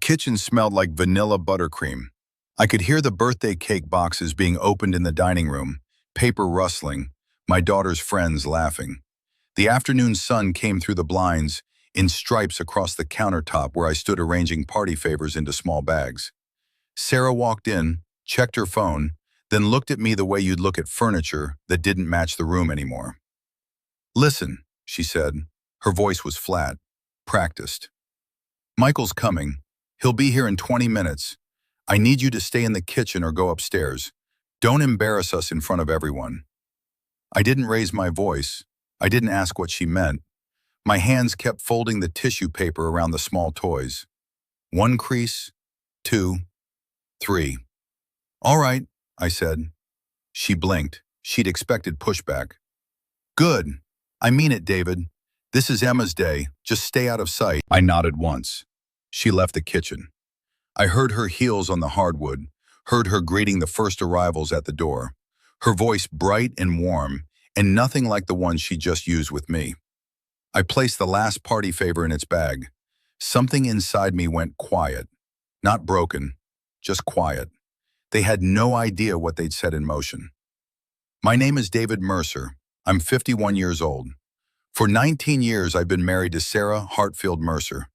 kitchen smelled like vanilla buttercream. I could hear the birthday cake boxes being opened in the dining room, paper rustling, my daughter's friends laughing. The afternoon sun came through the blinds, in stripes across the countertop where I stood arranging party favors into small bags. Sarah walked in, checked her phone, then looked at me the way you'd look at furniture that didn't match the room anymore. "Listen," she said. Her voice was flat, practiced. "Michael's coming. He'll be here in 20 minutes. I need you to stay in the kitchen or go upstairs. Don't embarrass us in front of everyone." I didn't raise my voice. I didn't ask what she meant. My hands kept folding the tissue paper around the small toys. One crease, two, three. "All right," I said. She blinked. She'd expected pushback. "Good. I mean it, David. This is Emma's day. Just stay out of sight." I nodded once. She left the kitchen. I heard her heels on the hardwood, heard her greeting the first arrivals at the door. Her voice bright and warm, and nothing like the one she just used with me. I placed the last party favor in its bag. Something inside me went quiet. Not broken, just quiet. They had no idea what they'd set in motion. "My name is David Mercer. I'm 51 years old. For 19 years, I've been married to Sarah Hartfield Mercer.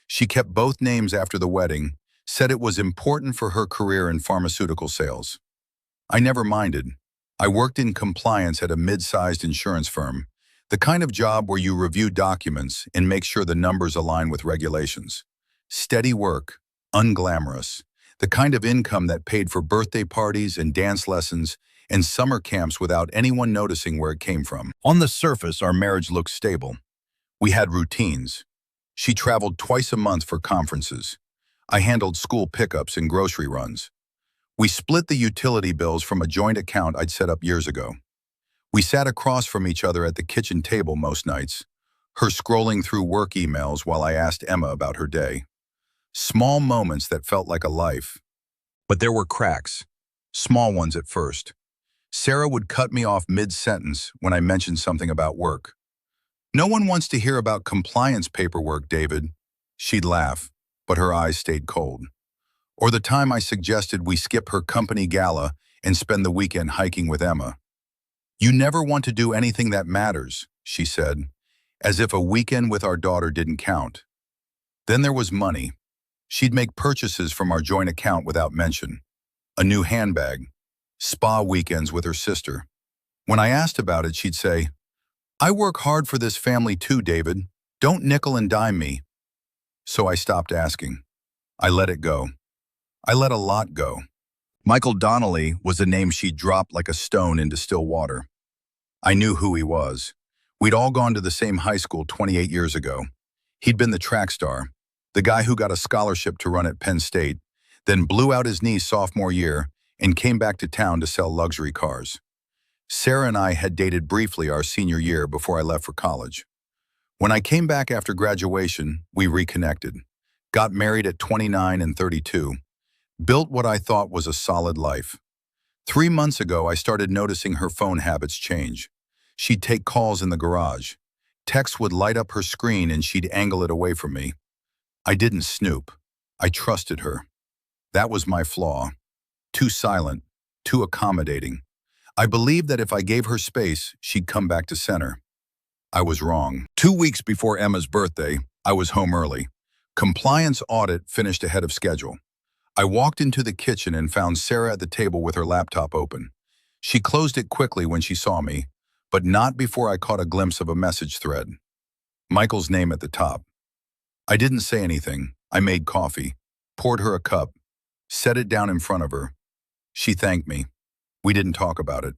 She kept both names after the wedding, said it was important for her career in pharmaceutical sales. I never minded. I worked in compliance at a mid-sized insurance firm, the kind of job where you review documents and make sure the numbers align with regulations. Steady work, unglamorous, the kind of income that paid for birthday parties and dance lessons and summer camps without anyone noticing where it came from. On the surface, our marriage looked stable. We had routines. She traveled twice a month for conferences. I handled school pickups and grocery runs. We split the utility bills from a joint account I'd set up years ago. We sat across from each other at the kitchen table most nights, her scrolling through work emails while I asked Emma about her day. Small moments that felt like a life. But there were cracks, small ones at first. Sarah would cut me off mid-sentence when I mentioned something about work. "No one wants to hear about compliance paperwork, David." She'd laugh, but her eyes stayed cold. Or the time I suggested we skip her company gala and spend the weekend hiking with Emma. "You never want to do anything that matters," she said, as if a weekend with our daughter didn't count. Then there was money. She'd make purchases from our joint account without mention. A new handbag, spa weekends with her sister. When I asked about it, she'd say, "I work hard for this family too, David. Don't nickel and dime me." So I stopped asking. I let it go. I let a lot go. Michael Donnelly was a name she'd dropped like a stone into still water. I knew who he was. We'd all gone to the same high school 28 years ago. He'd been the track star, the guy who got a scholarship to run at Penn State, then blew out his knee sophomore year and came back to town to sell luxury cars. Sarah and I had dated briefly our senior year before I left for college. When I came back after graduation, we reconnected, got married at 29 and 32, built what I thought was a solid life. 3 months ago, I started noticing her phone habits change. She'd take calls in the garage. Texts would light up her screen and she'd angle it away from me. I didn't snoop. I trusted her. That was my flaw. Too silent, too accommodating. I believed that if I gave her space, she'd come back to center. I was wrong. 2 weeks before Emma's birthday, I was home early. Compliance audit finished ahead of schedule. I walked into the kitchen and found Sarah at the table with her laptop open. She closed it quickly when she saw me, but not before I caught a glimpse of a message thread. Michael's name at the top. I didn't say anything. I made coffee, poured her a cup, set it down in front of her. She thanked me. We didn't talk about it.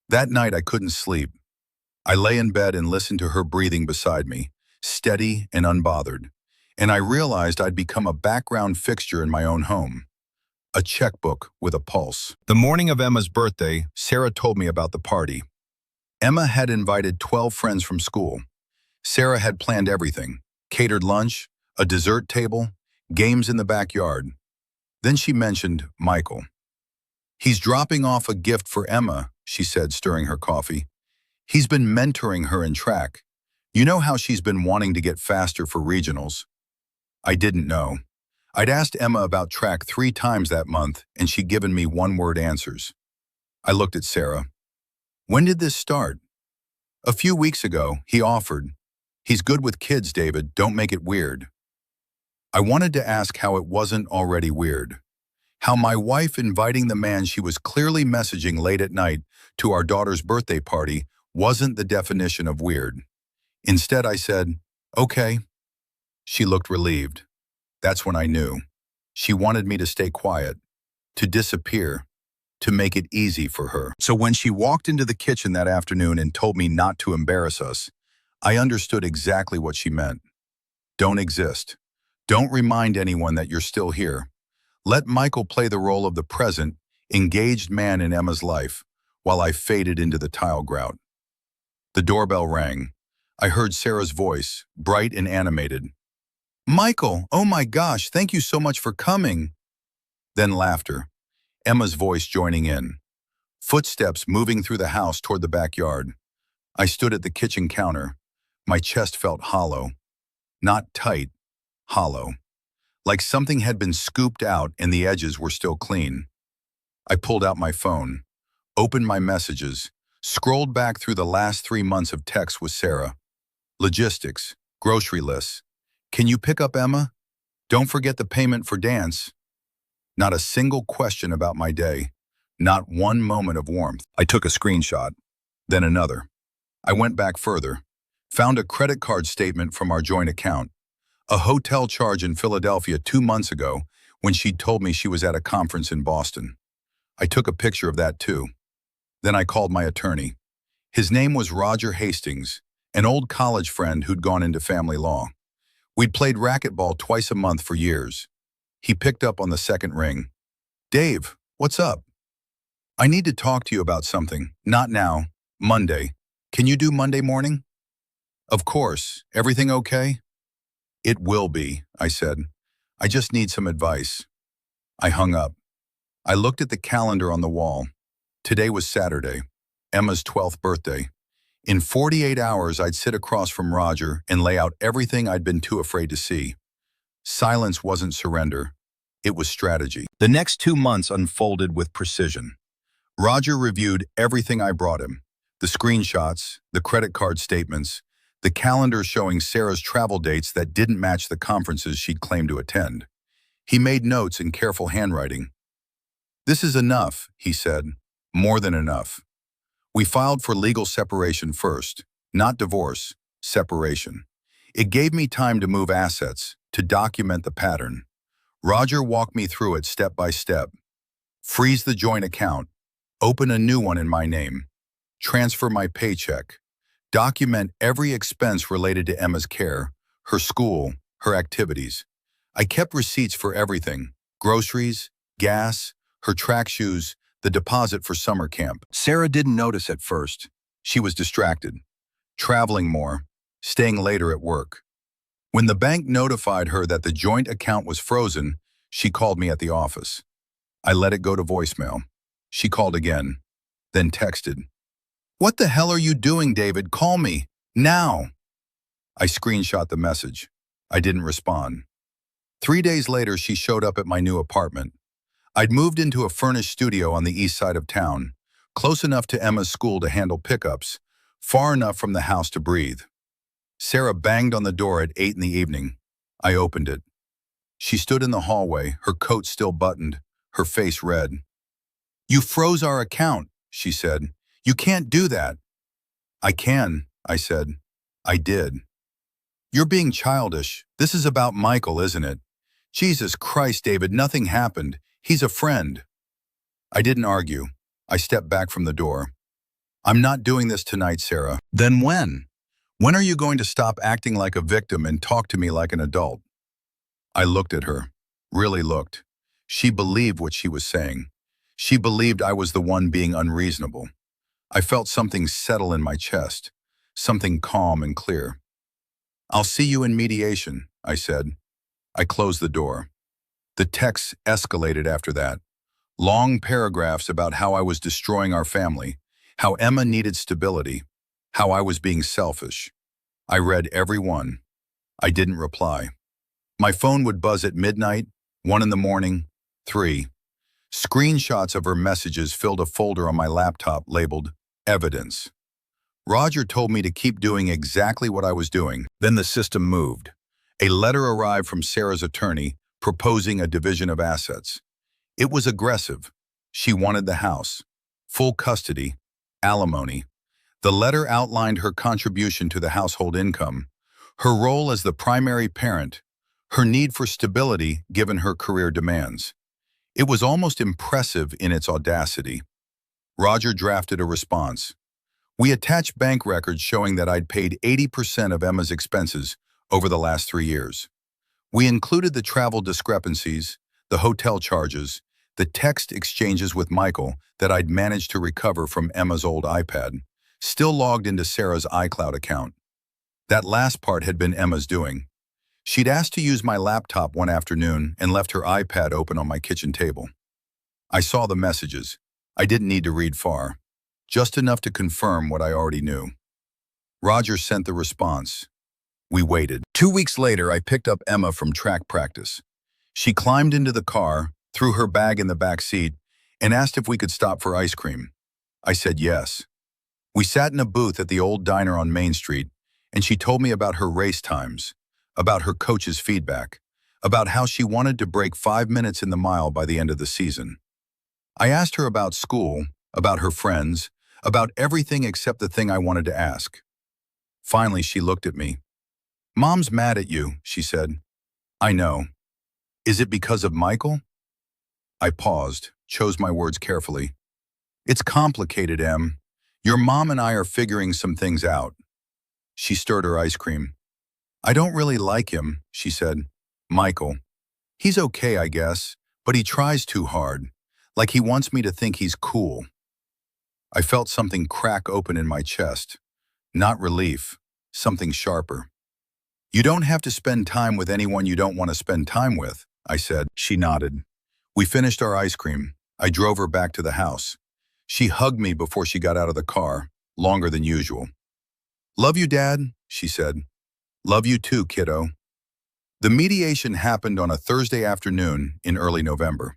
That night I couldn't sleep. I lay in bed and listened to her breathing beside me, steady and unbothered, and I realized I'd become a background fixture in my own home. A checkbook with a pulse. The morning of Emma's birthday, Sarah told me about the party. Emma had invited 12 friends from school. Sarah had planned everything, catered lunch, a dessert table, games in the backyard. Then she mentioned Michael. "He's dropping off a gift for Emma," she said, stirring her coffee. "He's been mentoring her in track. You know how she's been wanting to get faster for regionals." I didn't know. I'd asked Emma about track 3 times that month, and she'd given me one-word answers. I looked at Sarah. When did this start? A few weeks ago, he offered. He's good with kids, David, don't make it weird. I wanted to ask how it wasn't already weird. How my wife inviting the man she was clearly messaging late at night to our daughter's birthday party wasn't the definition of weird. Instead, I said, okay. She looked relieved. That's when I knew. She wanted me to stay quiet, to disappear, to make it easy for her. So when she walked into the kitchen that afternoon and told me not to embarrass us, I understood exactly what she meant. Don't exist. Don't remind anyone that you're still here. Let Michael play the role of the present, engaged man in Emma's life, while I faded into the tile grout. The doorbell rang. I heard Sarah's voice, bright and animated. Michael, oh my gosh, thank you so much for coming. Then laughter, Emma's voice joining in. Footsteps moving through the house toward the backyard. I stood at the kitchen counter. My chest felt hollow. Not tight, hollow. Like something had been scooped out and the edges were still clean. I pulled out my phone, opened my messages, scrolled back through the last 3 months of text with Sarah. Logistics, grocery lists. Can you pick up Emma? Don't forget the payment for dance. Not a single question about my day. Not one moment of warmth. I took a screenshot, then another. I went back further, found a credit card statement from our joint account, a hotel charge in Philadelphia 2 months ago when she'd told me she was at a conference in Boston. I took a picture of that too. Then I called my attorney. His name was Roger Hastings, an old college friend who'd gone into family law. We'd played racquetball twice a month for years. He picked up on the second ring. Dave, what's up? I need to talk to you about something. Not now. Monday. Can you do Monday morning? Of course. Everything okay? It will be, I said. I just need some advice. I hung up. I looked at the calendar on the wall. Today was Saturday, Emma's 12th birthday. In 48 hours, I'd sit across from Roger and lay out everything I'd been too afraid to see. Silence wasn't surrender. It was strategy. The next 2 months unfolded with precision. Roger reviewed everything I brought him. The screenshots, the credit card statements, the calendar showing Sarah's travel dates that didn't match the conferences she'd claimed to attend. He made notes in careful handwriting. This is enough, he said. More than enough. We filed for legal separation first, not divorce, separation. It gave me time to move assets, to document the pattern. Roger walked me through it step by step. Freeze the joint account, open a new one in my name, transfer my paycheck, document every expense related to Emma's care, her school, her activities. I kept receipts for everything, groceries, gas, her track shoes, the deposit for summer camp. Sarah didn't notice at first. She was distracted, traveling more, staying later at work. When the bank notified her that the joint account was frozen, she called me at the office. I let it go to voicemail. She called again, then texted. What the hell are you doing, David? Call me, now. I screenshot the message. I didn't respond. 3 days later, she showed up at my new apartment. I'd moved into a furnished studio on the east side of town, close enough to Emma's school to handle pickups, far enough from the house to breathe. Sarah banged on the door at 8 in the evening. I opened it. She stood in the hallway, her coat still buttoned, her face red. You froze our account, she said. You can't do that. I can, I said. I did. You're being childish. This is about Michael, isn't it? Jesus Christ, David, nothing happened. He's a friend. I didn't argue. I stepped back from the door. I'm not doing this tonight, Sarah. Then when? When are you going to stop acting like a victim and talk to me like an adult? I looked at her, really looked. She believed what she was saying. She believed I was the one being unreasonable. I felt something settle in my chest, something calm and clear. I'll see you in mediation, I said. I closed the door. The texts escalated after that. Long paragraphs about how I was destroying our family, how Emma needed stability, how I was being selfish. I read every one. I didn't reply. My phone would buzz at midnight, 1 in the morning. 3. Screenshots of her messages filled a folder on my laptop labeled Evidence. Roger told me to keep doing exactly what I was doing. Then the system moved. A letter arrived from Sarah's attorney proposing a division of assets. It was aggressive. She wanted the house, full custody, alimony. The letter outlined her contribution to the household income, her role as the primary parent, her need for stability given her career demands. It was almost impressive in its audacity. Roger drafted a response. We attached bank records showing that I'd paid 80% of Emma's expenses over the last 3 years. We included the travel discrepancies, the hotel charges, the text exchanges with Michael that I'd managed to recover from Emma's old iPad, still logged into Sarah's iCloud account. That last part had been Emma's doing. She'd asked to use my laptop one afternoon and left her iPad open on my kitchen table. I saw the messages. I didn't need to read far, just enough to confirm what I already knew. Roger sent the response. We waited. 2 weeks later, I picked up Emma from track practice. She climbed into the car, threw her bag in the back seat, and asked if we could stop for ice cream. I said yes. We sat in a booth at the old diner on Main Street, and she told me about her race times, about her coach's feedback, about how she wanted to break 5 minutes in the mile by the end of the season. I asked her about school, about her friends, about everything except the thing I wanted to ask. Finally, she looked at me. Mom's mad at you, she said. I know. Is it because of Michael? I paused, chose my words carefully. It's complicated, Em. Your mom and I are figuring some things out. She stirred her ice cream. I don't really like him, she said. Michael. He's okay, I guess, but he tries too hard, like he wants me to think he's cool. I felt something crack open in my chest. Not relief, something sharper. You don't have to spend time with anyone you don't want to spend time with, I said. She nodded. We finished our ice cream. I drove her back to the house. She hugged me before she got out of the car, longer than usual. Love you, Dad, she said. Love you too, kiddo. The mediation happened on a Thursday afternoon in early November.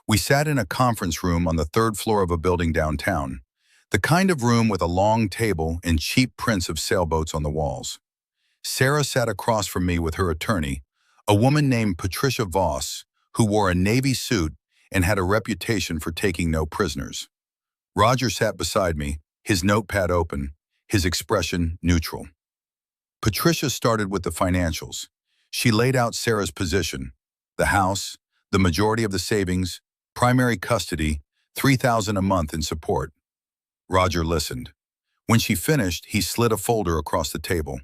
We sat in a conference room on the 3rd floor of a building downtown, the kind of room with a long table and cheap prints of sailboats on the walls. Sarah sat across from me with her attorney, a woman named Patricia Voss, who wore a navy suit and had a reputation for taking no prisoners. Roger sat beside me, his notepad open, his expression neutral. Patricia started with the financials. She laid out Sarah's position: the house, the majority of the savings, primary custody, $3,000 a month in support. Roger listened. When she finished, he slid a folder across the table.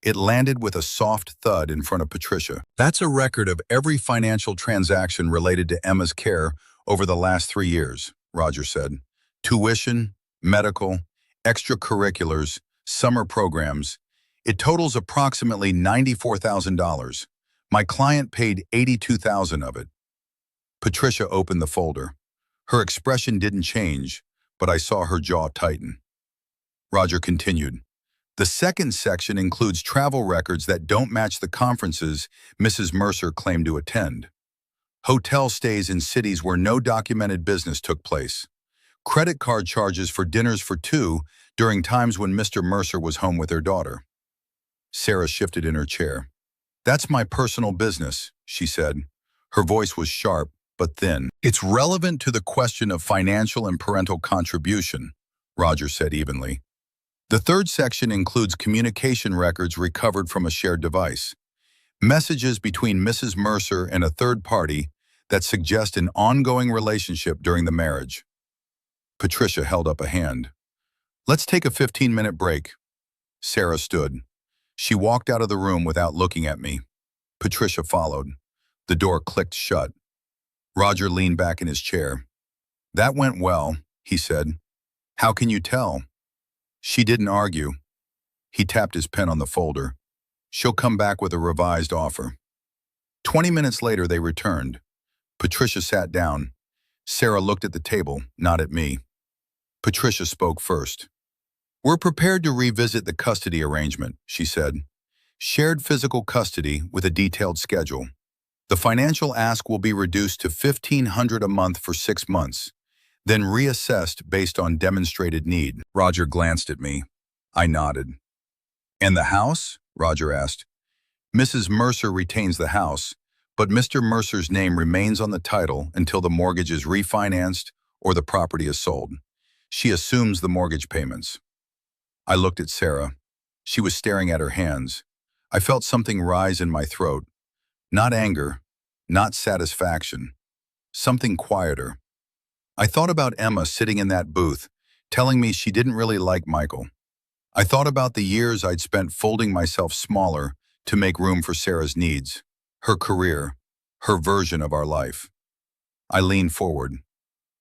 It landed with a soft thud in front of Patricia. That's a record of every financial transaction related to Emma's care over the last 3 years, Roger said. Tuition, medical, extracurriculars, summer programs. It totals approximately $94,000. My client paid $82,000 of it. Patricia opened the folder. Her expression didn't change, but I saw her jaw tighten. Roger continued. The second section includes travel records that don't match the conferences Mrs. Mercer claimed to attend. Hotel stays in cities where no documented business took place. Credit card charges for dinners for 2 during times when Mr. Mercer was home with their daughter. Sarah shifted in her chair. That's my personal business, she said. Her voice was sharp, but thin. It's relevant to the question of financial and parental contribution, Roger said evenly. The third section includes communication records recovered from a shared device, messages between Mrs. Mercer and a third party that suggest an ongoing relationship during the marriage. Patricia held up a hand. Let's take a 15-minute break. Sarah stood. She walked out of the room without looking at me. Patricia followed. The door clicked shut. Roger leaned back in his chair. That went well, he said. How can you tell? She didn't argue. He tapped his pen on the folder. She'll come back with a revised offer. 20 minutes later, they returned. Patricia sat down. Sarah looked at the table, not at me. Patricia spoke first. We're prepared to revisit the custody arrangement, she said. Shared physical custody with a detailed schedule. The financial ask will be reduced to $1,500 a month for 6 months, then reassessed based on demonstrated need. Roger glanced at me. I nodded. And the house? Roger asked. Mrs. Mercer retains the house, but Mr. Mercer's name remains on the title until the mortgage is refinanced or the property is sold. She assumes the mortgage payments. I looked at Sarah. She was staring at her hands. I felt something rise in my throat. Not anger, not satisfaction. Something quieter. I thought about Emma sitting in that booth, telling me she didn't really like Michael. I thought about the years I'd spent folding myself smaller to make room for Sarah's needs, her career, her version of our life. I leaned forward.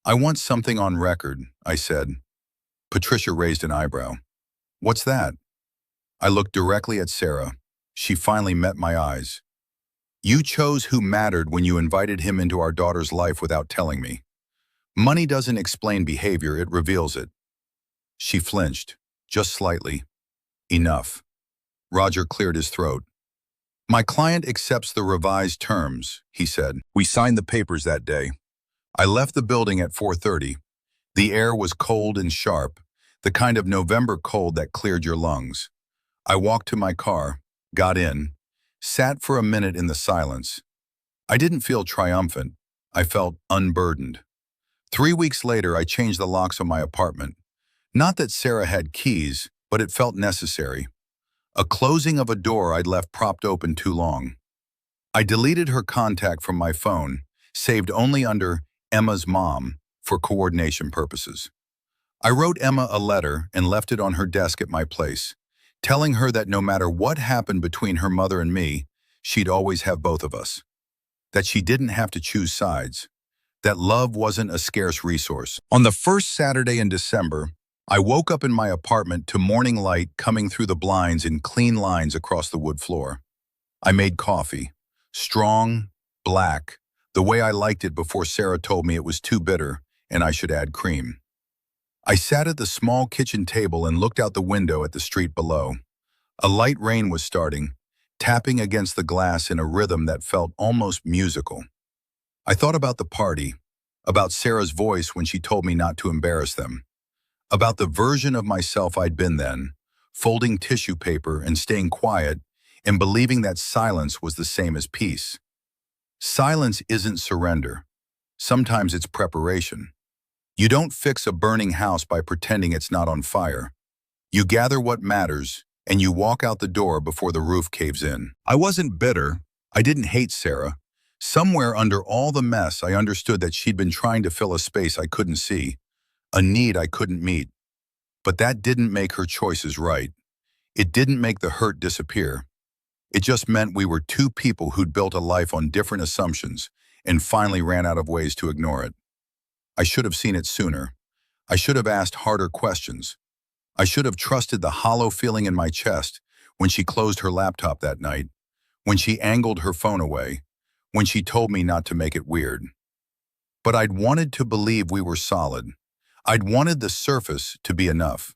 I want something on record, I said. Patricia raised an eyebrow. What's that? I looked directly at Sarah. She finally met my eyes. You chose who mattered when you invited him into our daughter's life without telling me. Money doesn't explain behavior, it reveals it. She flinched, just slightly. Enough. Roger cleared his throat. My client accepts the revised terms, he said. We signed the papers that day. I left the building at 4:30. The air was cold and sharp, the kind of November cold that cleared your lungs. I walked to my car, got in, sat for a minute in the silence. I didn't feel triumphant. I felt unburdened. 3 weeks later, I changed the locks on my apartment. Not that Sarah had keys, but it felt necessary. A closing of a door I'd left propped open too long. I deleted her contact from my phone, saved only under Emma's mom for coordination purposes. I wrote Emma a letter and left it on her desk at my place, telling her that no matter what happened between her mother and me, she'd always have both of us. That she didn't have to choose sides. That love wasn't a scarce resource. On the first Saturday in December, I woke up in my apartment to morning light coming through the blinds in clean lines across the wood floor. I made coffee. Strong, black, the way I liked it before Sarah told me it was too bitter and I should add cream. I sat at the small kitchen table and looked out the window at the street below. A light rain was starting, tapping against the glass in a rhythm that felt almost musical. I thought about the party, about Sarah's voice when she told me not to embarrass them, about the version of myself I'd been then, folding tissue paper and staying quiet and believing that silence was the same as peace. Silence isn't surrender. Sometimes it's preparation. You don't fix a burning house by pretending it's not on fire. You gather what matters and you walk out the door before the roof caves in. I wasn't bitter. I didn't hate Sarah. Somewhere under all the mess, I understood that she'd been trying to fill a space I couldn't see, a need I couldn't meet. But that didn't make her choices right. It didn't make the hurt disappear. It just meant we were two people who'd built a life on different assumptions and finally ran out of ways to ignore it. I should have seen it sooner. I should have asked harder questions. I should have trusted the hollow feeling in my chest when she closed her laptop that night, when she angled her phone away, when she told me not to make it weird. But I'd wanted to believe we were solid. I'd wanted the surface to be enough.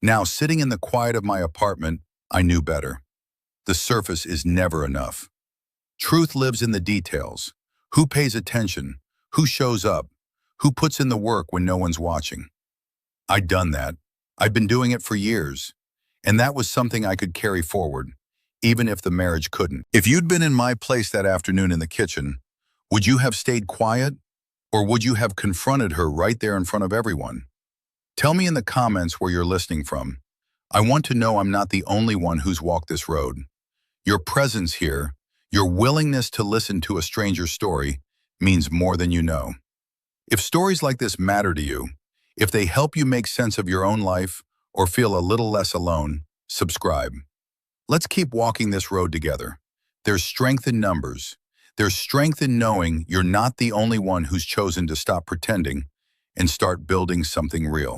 Now, sitting in the quiet of my apartment, I knew better. The surface is never enough. Truth lives in the details. Who pays attention? Who shows up? Who puts in the work when no one's watching? I'd done that. I'd been doing it for years. And that was something I could carry forward, even if the marriage couldn't. If you'd been in my place that afternoon in the kitchen, would you have stayed quiet? Or would you have confronted her right there in front of everyone? Tell me in the comments where you're listening from. I want to know I'm not the only one who's walked this road. Your presence here, your willingness to listen to a stranger's story, means more than you know. If stories like this matter to you, if they help you make sense of your own life or feel a little less alone, subscribe. Let's keep walking this road together. There's strength in numbers. There's strength in knowing you're not the only one who's chosen to stop pretending and start building something real.